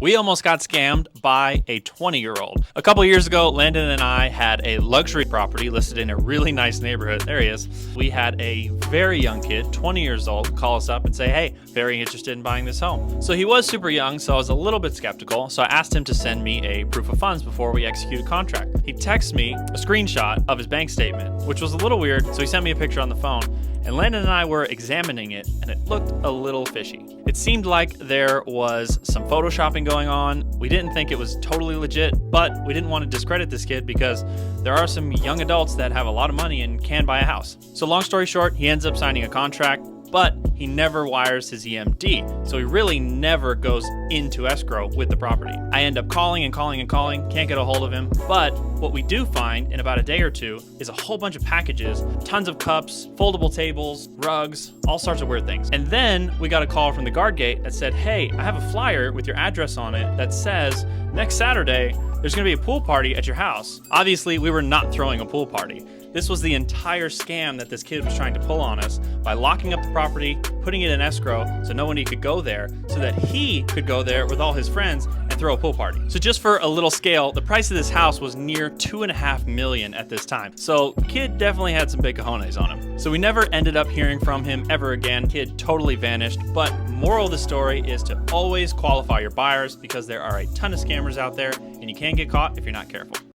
We almost got scammed by a 20-year-old. A couple years ago, Landon and I had a luxury property listed in a really nice neighborhood. There he is. We had a very young kid, 20 years old, call us up and say, hey, very interested in buying this home. So he was super young, so I was a little bit skeptical. So I asked him to send me a proof of funds before we execute a contract. He texted me a screenshot of his bank statement, which was a little weird. So he sent me a picture on the phone. And Landon and I were examining it, and it looked a little fishy. It seemed like there was some photoshopping going on. We didn't think it was totally legit, but we didn't want to discredit this kid because there are some young adults that have a lot of money and can buy a house. So long story short, he ends up signing a contract, but he never wires his EMD. So he really never goes into escrow with the property. I end up calling and calling and calling, can't get a hold of him. But what we do find in about a day or two is a whole bunch of packages, tons of cups, foldable tables, rugs, all sorts of weird things. And then we got a call from the guard gate that said, hey, I have a flyer with your address on it that says next Saturday, there's gonna be a pool party at your house. Obviously, we were not throwing a pool party. This was the entire scam that this kid was trying to pull on us by locking up the property, putting it in escrow so nobody could go there, so that he could go there with all his friends and throw a pool party. So just for a little scale, the price of this house was near $2.5 million at this time. So kid definitely had some big cojones on him. So we never ended up hearing from him ever again. Kid totally vanished. But moral of the story is to always qualify your buyers because there are a ton of scammers out there and you can get caught if you're not careful.